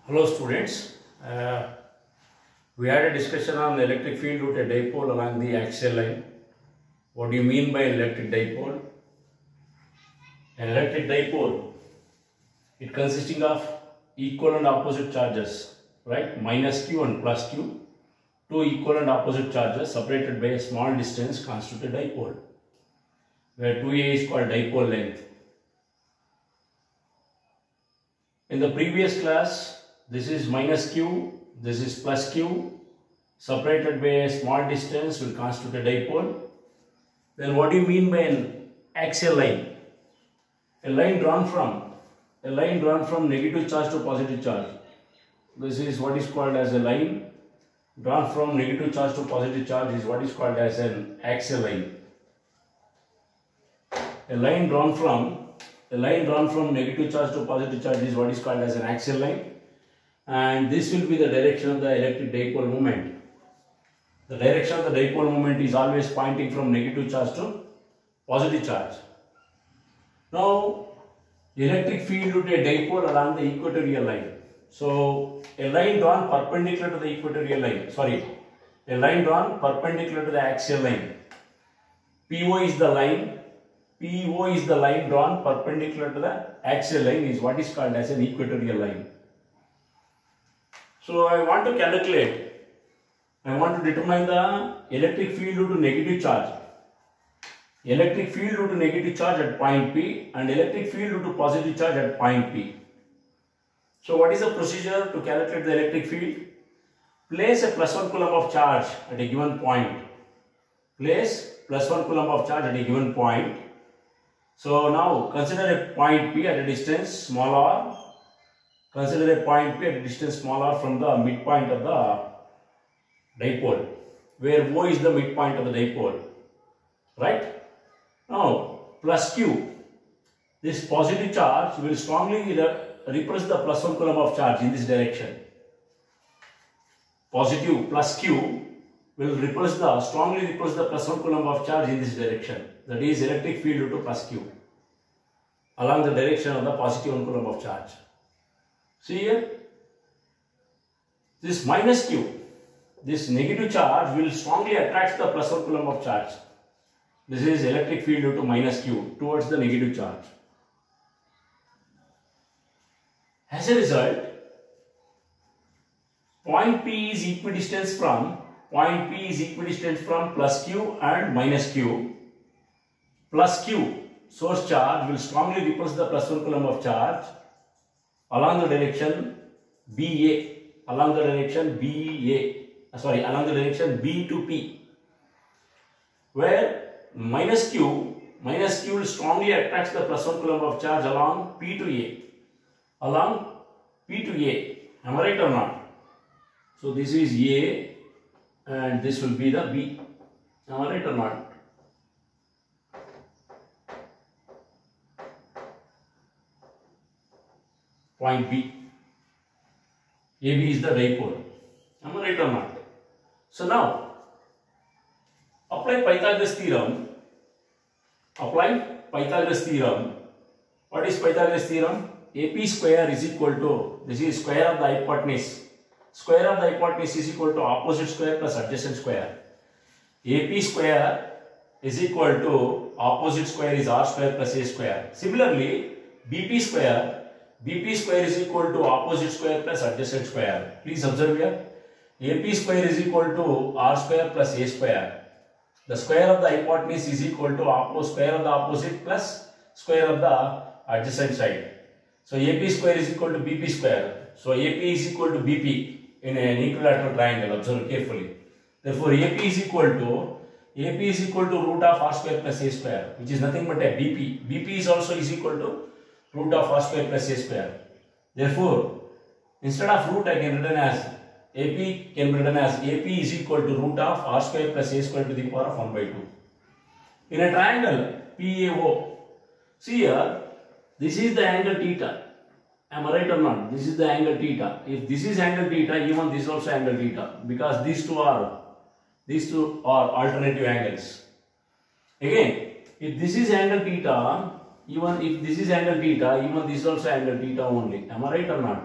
Hello students, we had a discussion on electric field with a dipole along the axial line. What do you mean by electric dipole? An electric dipole, it consisting of equal and opposite charges, right? Minus q and plus q, two equal and opposite charges separated by a small distance constitute a dipole, where 2a is called dipole length. In the previous class, this is minus q, this is plus q, separated by a small distance will constitute a dipole. Then what do you mean by an axial line? A line drawn from negative charge to positive charge. This is what is called as a line drawn from negative charge to positive charge is what is called as an axial line. A line drawn from negative charge to positive charge is what is called as an axial line, and this will be the direction of the electric dipole moment. The direction of the dipole moment is always pointing from negative charge to positive charge. Now, electric field would be a dipole along the equatorial line. So, a line drawn perpendicular to the equatorial line, a line drawn perpendicular to the axial line. PO is the line drawn perpendicular to the axial line is what is called as an equatorial line. So I want to determine the electric field due to negative charge. Electric field due to negative charge at point P and electric field due to positive charge at point P. So what is the procedure to calculate the electric field? Place a plus 1 coulomb of charge at a given point. So now consider a point P at a distance small r. Consider a point P at a distance small r from the midpoint of the dipole, where O is the midpoint of the dipole. Right? Now plus Q. This positive charge will strongly repulse the plus 1 coulomb of charge in this direction. Positive plus Q will strongly repulse the plus 1 coulomb of charge in this direction. That is electric field due to plus Q along the direction of the positive 1 coulomb of charge. See here, this minus Q, this negative charge will strongly attract the plus 1 coulomb of charge. This is electric field due to minus Q towards the negative charge. As a result, point P is equidistant from plus Q and minus Q. Plus Q, source charge, will strongly repulse the plus 1 coulomb of charge along the direction BA, along the direction B to P, where minus Q will strongly attract the plus 1 coulomb of charge along P to A. Am I right or not? So this is A and this will be the B. Am I right or not? Point B. AB is the dipole. Am I right or not? So now, apply Pythagoras theorem. What is Pythagoras theorem? AP square is equal to, this is square of the hypotenuse. Square of the hypotenuse is equal to opposite square plus adjacent square. AP square is equal to opposite square is R square plus A square. Similarly, BP square is equal to opposite square plus adjacent square. Please observe here. AP square is equal to R square plus A square. The square of the hypotenuse is equal to square of the opposite plus square of the adjacent side. So AP square is equal to BP square. So AP is equal to BP in an equilateral triangle. Observe carefully. Therefore AP is equal to root of R square plus A square, which is nothing but a BP. BP is also equal to root of R square plus A square. Therefore, instead of root, I can written as AP is equal to root of R square plus A square to the power of 1 by 2. In a triangle PAO, see here, this is the angle theta. Am I right or not? This is the angle theta. If this is angle theta, even this is also angle theta, because these two are alternative angles. Again, if this is angle theta, even this is also angle theta only. Am I right or not?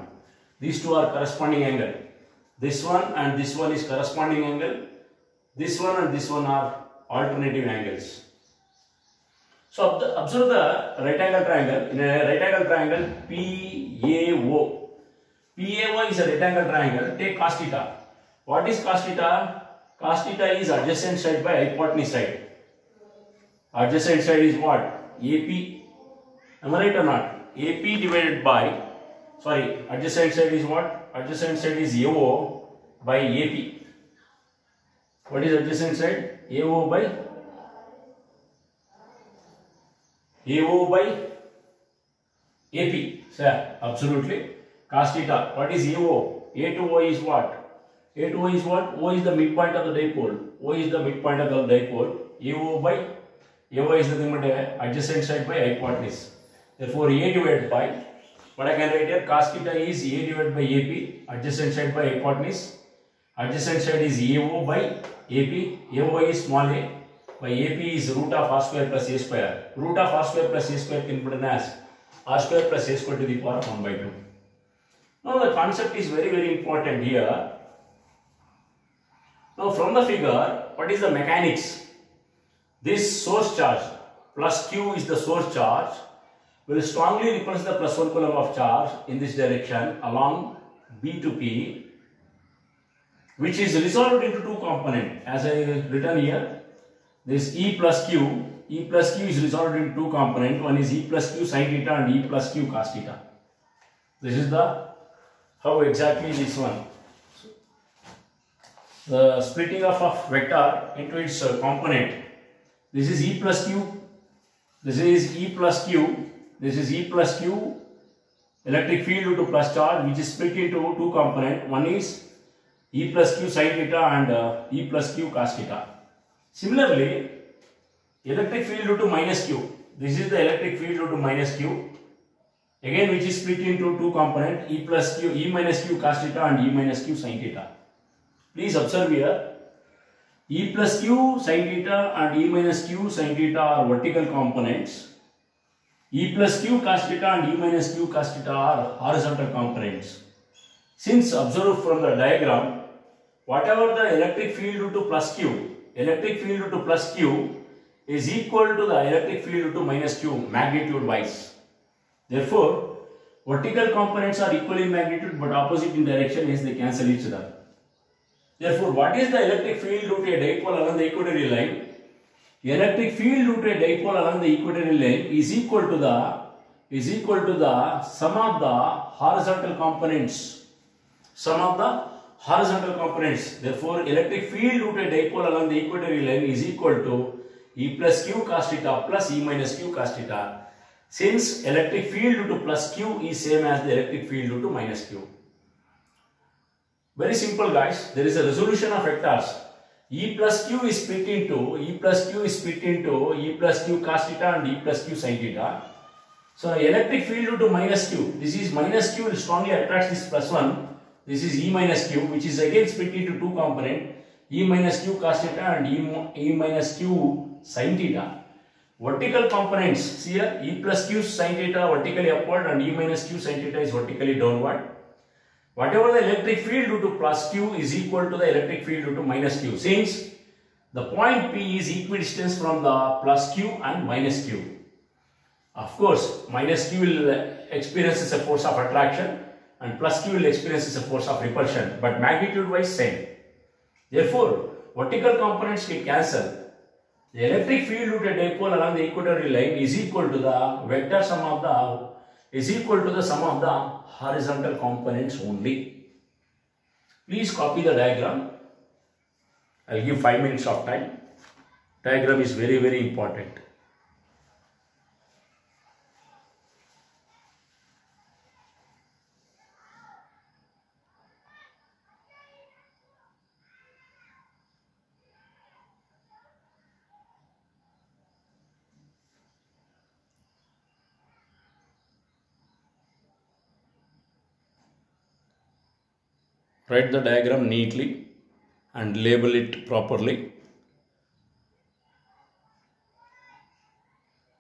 These two are corresponding angle. This one and this one is corresponding angle. This one and this one are alternative angles. So observe the right angle triangle. In a right angle triangle, PAO. PAO is a right angle triangle. Take cos theta. What is cos theta? Cos theta is adjacent side by hypotenuse side. Adjacent side is what? AP. Am I right or not? AP divided by, sorry, adjacent side is what? Adjacent side is AO by AP. What is adjacent side? AO by AP. Sir, absolutely. Cos theta. What is AO? A to O is what? A to O is what? O is the midpoint of the dipole. O is the midpoint of the dipole. AO is nothing but adjacent side by hypotenuse. Therefore, A divided by, what I can write here, cos theta is A divided by AP, adjacent side by hypotenuse. Adjacent side is AO by AP. AO is small a, by AP is root of r square plus a square. Root of r square plus a square can be written as r square plus a square to the power of 1 by 2. Now the concept is very, very important here. Now from the figure, what is the mechanics? This source charge plus Q is the source charge will strongly repulse the plus 1 coulomb of charge in this direction along B to P, which is resolved into two components as I written here. This E plus Q is resolved into two components. One is E plus Q sin theta and E plus Q cos theta. This is the how exactly this one. The splitting of a vector into its component. This is E plus Q. This is E plus Q. This is E plus Q electric field due to plus charge, which is split into two components. One is E plus Q sin theta and E plus Q cos theta. Similarly, electric field due to minus Q. This is the electric field due to minus Q. Again, which is split into two components, E plus Q, E minus Q cos theta and E minus Q sin theta. Please observe here, E plus Q sin theta and E minus Q sin theta are vertical components. E plus Q cos theta and E minus Q cos theta are horizontal components. Since observe from the diagram, whatever the electric field due to plus Q, electric field due to plus Q is equal to the electric field due to minus Q magnitude wise. Therefore, vertical components are equal in magnitude but opposite in direction, hence they cancel each other. Therefore, what is the electric field due to a dipole along the equatorial line? The electric field due to a dipole along the equatorial line is equal to the sum of the horizontal components. Sum of the horizontal components. Therefore, electric field due to a dipole along the equatorial line is equal to E plus Q cos theta plus E minus Q cos theta. Since electric field due to plus Q is same as the electric field due to minus Q. Very simple, guys. There is a resolution of vectors. E plus Q is split into E plus Q cos theta and E plus Q sin theta. So electric field due to minus Q. This is minus Q will strongly attract this plus 1. This is E minus Q, which is again split into two components. E minus Q cos theta and E minus Q sin theta. Vertical components. See here, E plus Q sin theta vertically upward and E minus Q sin theta is vertically downward. Whatever the electric field due to plus Q is equal to the electric field due to minus Q. Since the point P is equidistant from the plus Q and minus Q. Of course, minus Q will experience a force of attraction and plus Q will experience a force of repulsion, but magnitude wise same. Therefore, vertical components get cancelled. The electric field due to a dipole along the equatorial line is equal to the vector sum of the horizontal components only. Please copy the diagram. I will give 5 minutes of time. Diagram is very, very important. Write the diagram neatly and label it properly.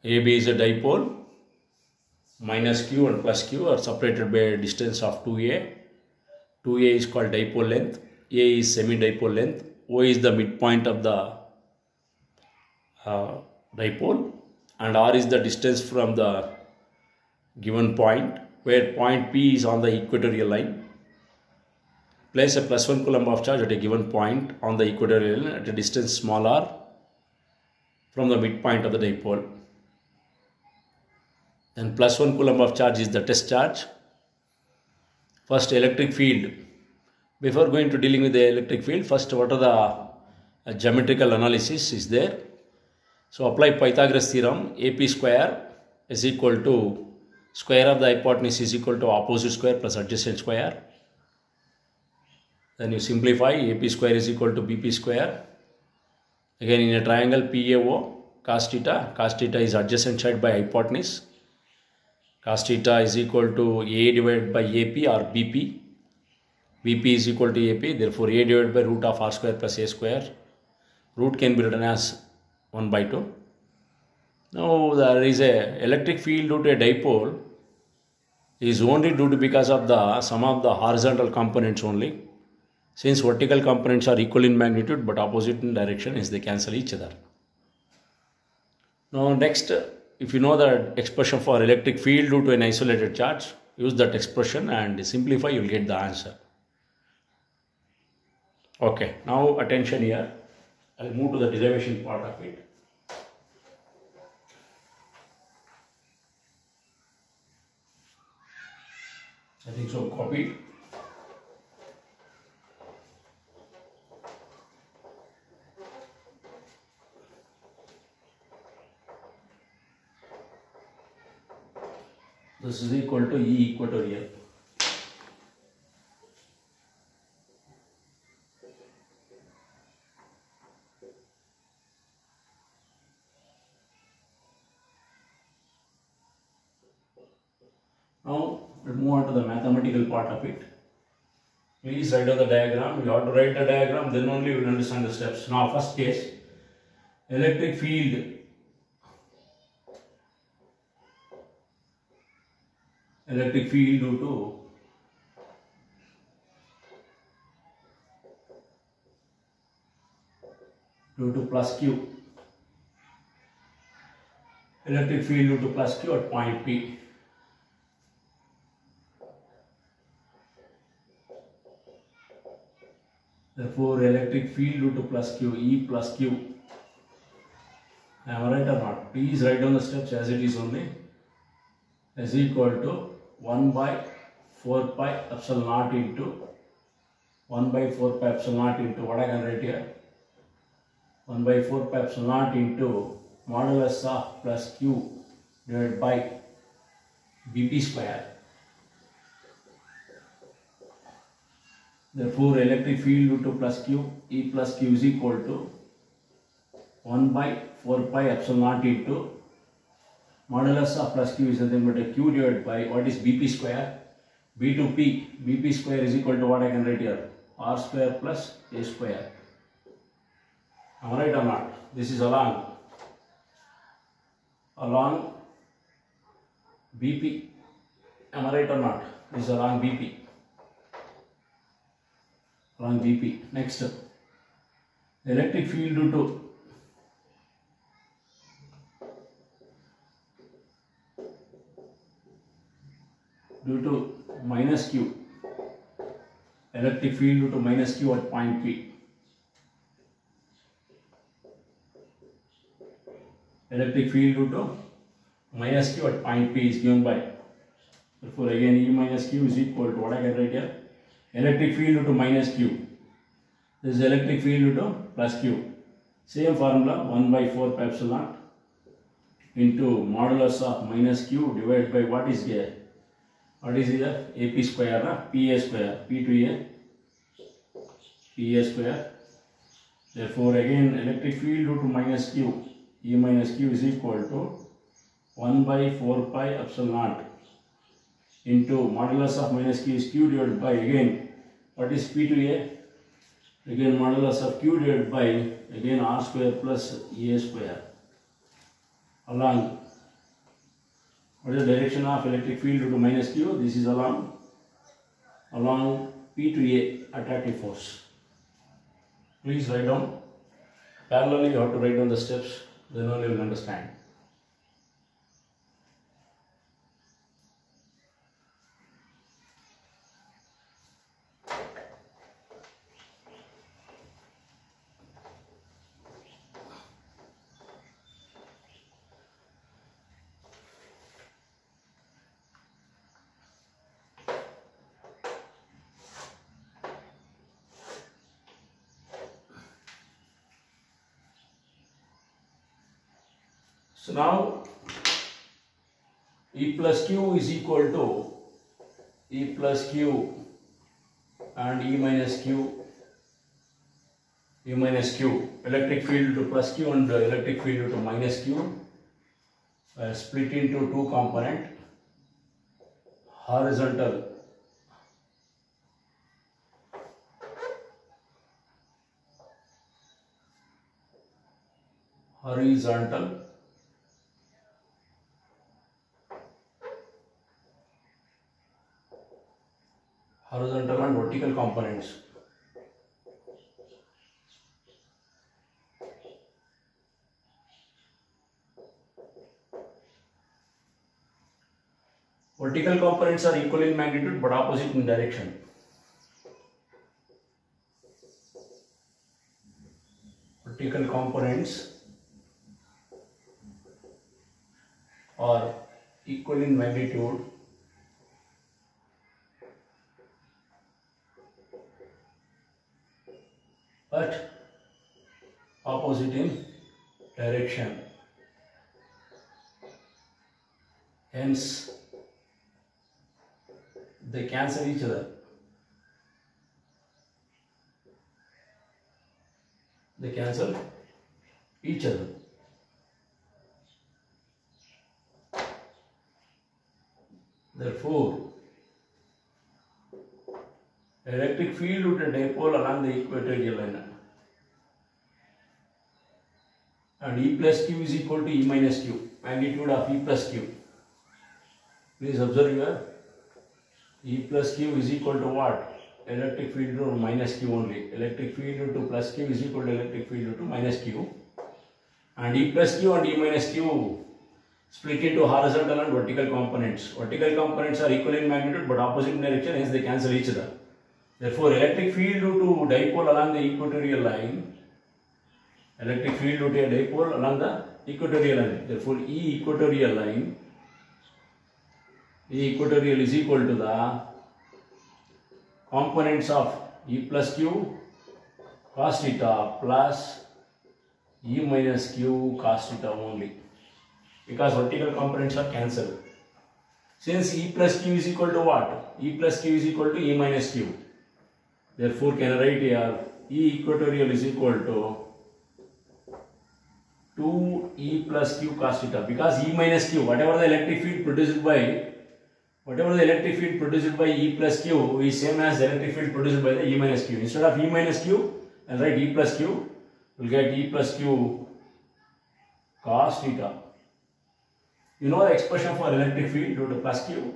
AB is a dipole. Minus Q and plus Q are separated by a distance of 2a. 2A is called dipole length, A is semi-dipole length, O is the midpoint of the dipole, and R is the distance from the given point, where point P is on the equatorial line. Place a plus 1 coulomb of charge at a given point on the equatorial line at a distance small r from the midpoint of the dipole. Then plus 1 coulomb of charge is the test charge. First, electric field. Before going to dealing with the electric field, first what are the geometrical analysis is there. So apply Pythagoras theorem. AP square is equal to square of the hypotenuse is equal to opposite square plus adjacent square. Then you simplify. AP square is equal to BP square. Again, in a triangle PAO, cos theta is adjacent side by hypotenuse. Cos theta is equal to A divided by AP or BP. BP is equal to AP, therefore A divided by root of R square plus A square. Root can be written as 1 by 2. Now there is a electric field due to a dipole is only due to because of the sum of the horizontal components only. Since vertical components are equal in magnitude but opposite in direction, is they cancel each other. Now next, if you know the expression for electric field due to an isolated charge, use that expression and simplify, you will get the answer. Okay, now attention here. I will move to the derivation part of it. I think so, copied. This is equal to E equatorial. Now we'll move on to the mathematical part of it. Please write down the diagram. You have to write the diagram, then only you will understand the steps. Now first case, electric field. Electric field due to plus Q. Electric field due to plus Q at point P. Therefore, electric field due to plus Q, E plus Q. Am I right or not? Please write down the steps as it is only. Is equal to 1 by 4 pi epsilon naught into 1 by 4 pi epsilon naught into what I can write here? 1 by 4 pi epsilon naught into modulus of plus Q divided by BP square. Therefore, electric field due to plus Q, E plus Q is equal to 1 by 4 pi epsilon naught into modulus of plus Q is nothing but a Q divided by what is BP square? B to P. BP square is equal to what I can write here? R square plus A square. Am I right or not? This is along BP. Am I right or not? This is along BP. Along BP. Next, electric field due to minus Q. Electric field due to minus Q at point P. Electric field due to minus Q at point P is given by. Therefore, again E minus Q is equal to what I can write here? Electric field due to minus Q. This is electric field due to plus Q. Same formula, 1 by 4 pi epsilon naught into modulus of minus Q divided by what is here? What is here? AP square, PA square, P to A, PA square. Therefore, again electric field due to minus Q, E minus Q is equal to 1 by 4 pi epsilon naught into modulus of minus Q is Q divided by, again what is P to A? Again modulus of Q divided by, again R square plus A square along. What is the direction of electric field due to minus Q? This is along P to A, attractive force. Please write down. Parallelly you have to write down the steps, then only you will understand. So now E plus Q is equal to E plus Q and E minus Q, electric field to plus Q and electric field to minus Q, split into two component, horizontal and vertical components. Vertical components are equal in magnitude but opposite in direction. Vertical components are equal in magnitude but opposite in direction. Hence, they cancel each other. Therefore, electric field with a dipole along the equatorial line and E plus Q is equal to E minus Q, magnitude of E plus Q. Please observe here, E plus Q is equal to what? Electric field to minus Q only. Electric field to plus Q is equal to electric field to minus Q. And E plus Q and E minus Q split into horizontal and vertical components. Vertical components are equal in magnitude but opposite in direction, hence they cancel each other. Therefore, electric field due to dipole along the equatorial line, therefore E equatorial is equal to the components of E plus Q cos theta plus E minus Q cos theta only, because vertical components are cancelled. Since E plus Q is equal to what? E plus Q is equal to E minus Q. Therefore, can I write here E equatorial is equal to 2E plus Q cos theta, because E minus Q, whatever the electric field produced by E plus Q is same as the electric field produced by the E minus Q. Instead of E minus Q, I'll write E plus Q. We'll get E plus Q cos theta. You know the expression for electric field due to plus Q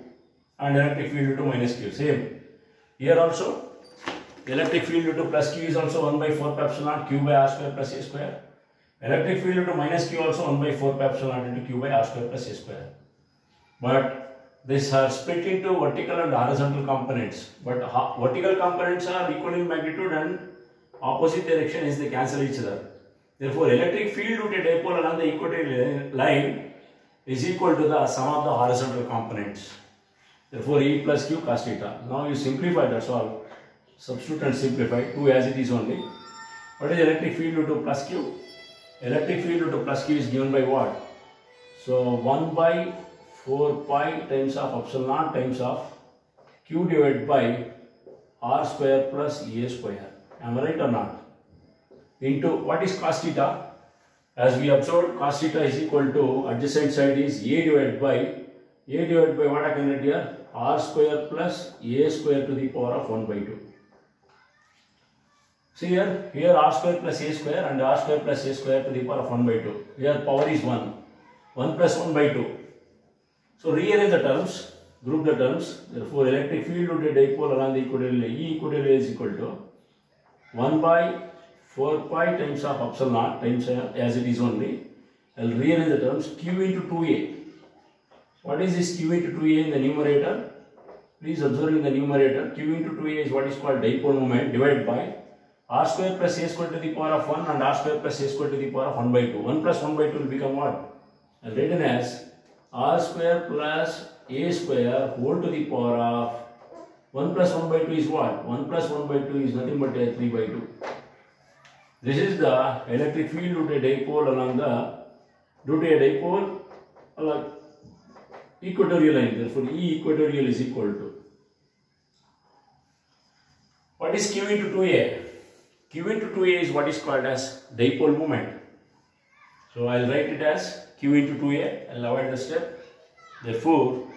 and electric field due to minus Q. Same. Here also, electric field due to plus Q is also 1 by 4 pi epsilon naught Q by R square plus A square. Electric field due to minus Q also 1 by 4 pi epsilon naught into Q by R square plus A square. But these are split into vertical and horizontal components. But vertical components are equal in magnitude and opposite direction, is they cancel each other. Therefore, electric field due to dipole along the equatorial line is equal to the sum of the horizontal components. Therefore, E plus Q cos theta. Now you simplify, that's all. Substitute and simplify, 2 as it is only. What is electric field due to plus Q? Electric field due to plus Q is given by what? So 1 by 4 pi times of epsilon naught times of Q divided by R square plus A square. Am I right or not? Into what is cos theta? As we observed, cos theta is equal to adjacent side is A divided by what I can write here? R square plus A square to the power of 1 by 2. See here R square plus A square and R square plus A square to the power of 1 by 2. Here power is 1. 1 plus 1 by 2. So rearrange the terms. group the terms. Therefore, electric field to a dipole along the equatorial line, E equatorial is equal to 1 by 4 pi times of epsilon naught times as it is only. I will rearrange the terms Q into 2A. What is this Q into 2A in the numerator? Please observe in the numerator, Q into 2A is what is called dipole moment divided by R square plus A square to the power of 1 and R square plus A square to the power of 1 by 2. 1 plus 1 by 2 will become what? I will written as R square plus A square whole to the power of 1 plus 1 by 2 is what? 1 plus 1 by 2 is nothing but 3 by 2. This is the electric field due to a dipole along equatorial line. Therefore, E equatorial is equal to. What is Q into 2A? Q into 2A is what is called as dipole moment. So, I will write it as Q into 2A. I will avoid the step. Therefore,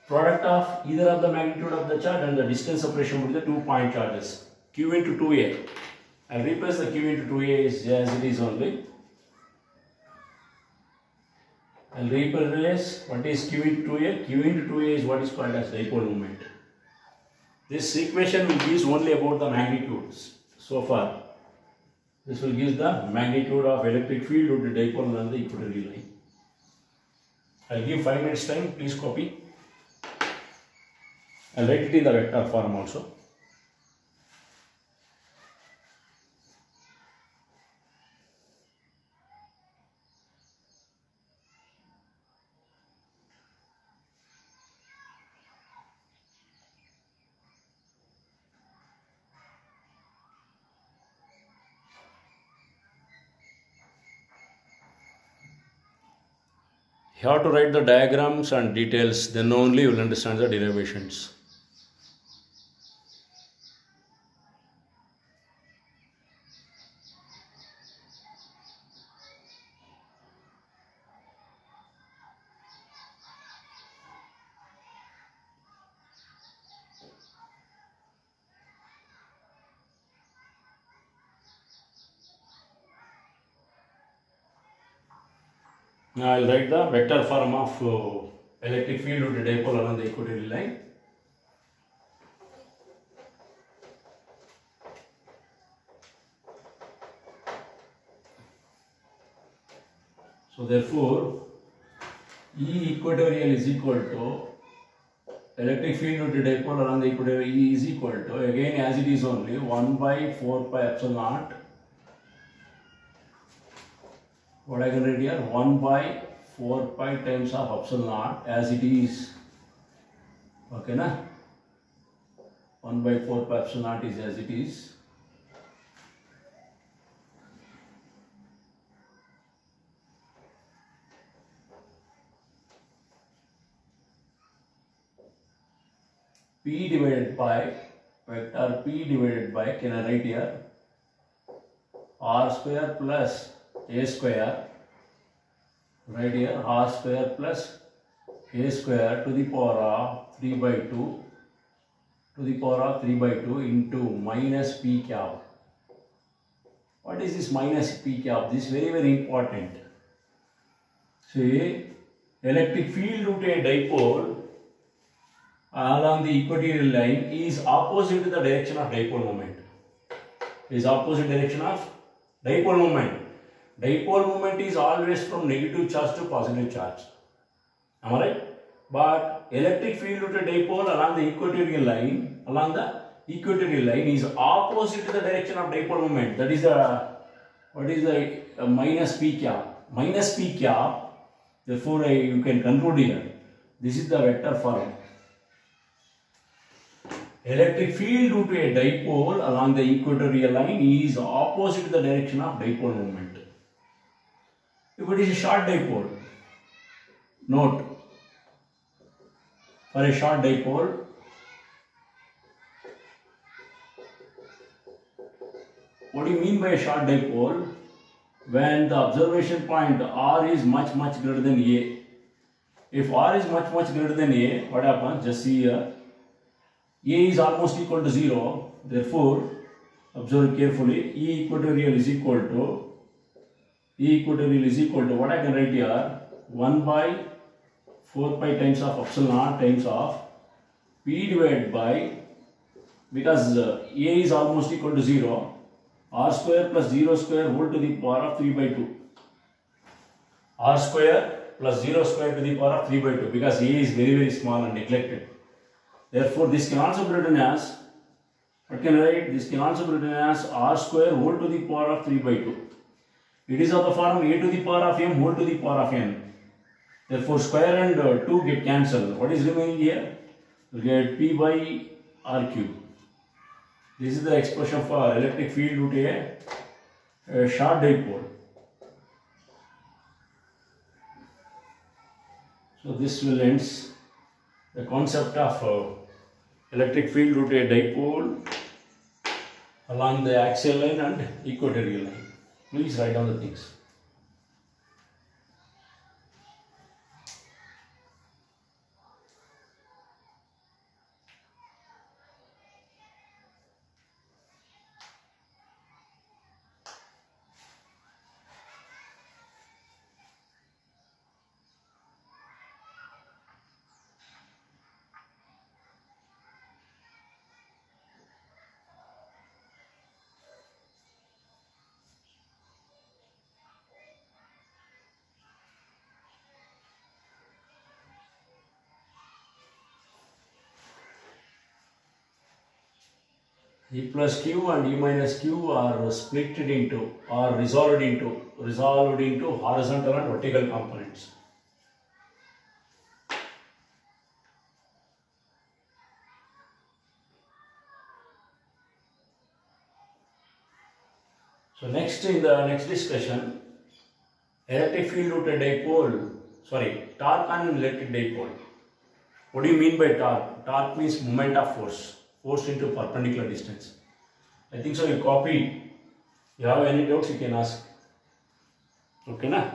product of either of the magnitude of the charge and the distance separation between the 2 point charges. Q into 2A. I will replace the Q into 2A as it is only. I will replace what is Q into 2A. Q into 2A is what is called as dipole moment. This equation will give only about the magnitudes so far. This will give the magnitude of electric field due to dipole along the equatorial line. I will give 5 minutes time. Please copy. I will write it in the vector form also. You have to write the diagrams and details, then only you will understand the derivations. Now I will write the vector form of electric field due to dipole along the equatorial line. So therefore, E equatorial is equal to electric field due to dipole along the equatorial E is equal to, again as it is only, 1 by 4 pi epsilon naught. What I can write here? 1 by 4 pi times of epsilon naught as it is. Okay, na? 1 by 4 pi epsilon naught is as it is. P divided by vector P divided by, can I write here? R square plus A square, right here, R square plus A square to the power of 3 by 2 into minus P cap. What is this minus P cap? This is very, very important. See, electric field due to a dipole along the equatorial line is opposite to the direction of dipole moment. Is opposite direction of dipole moment. Dipole moment is always from negative charge to positive charge. Am I right? But electric field due to dipole along the equatorial line, is opposite to the direction of dipole moment. That is the, what is the minus P cap. Minus P cap. Therefore, you can conclude here. This is the vector form. Electric field due to a dipole along the equatorial line is opposite to the direction of dipole moment. If it is a short dipole, note, for a short dipole, what do you mean by a short dipole? When the observation point R is much greater than A. If R is much greater than A, what happens? Just see here. A is almost equal to 0. Therefore, observe carefully. E equatorial is equal to what I can write here? 1 by 4 pi times of epsilon naught times of P divided by, because A is almost equal to 0, R square plus 0 square whole to the power of 3 by 2. R square plus 0 square to the power of 3 by 2, because A is very small and neglected. Therefore, this can also be written as, what can I write? This can also be written as R square whole to the power of 3 by 2. It is of the form A to the power of m whole to the power of n. Therefore, square and 2 get cancelled. What is remaining here? We get P by R cube. This is the expression for electric field due to a short dipole. So this will end the concept of electric field due to a dipole along the axial line and equatorial line. Please write down the things. E plus Q and E minus Q are split into or resolved into horizontal and vertical components. So next, in the next discussion, electric field due to dipole, torque on electric dipole. What do you mean by torque? Torque means moment of force into perpendicular distance. I think so. You copy. You have any doubts, you can ask. Okay, na?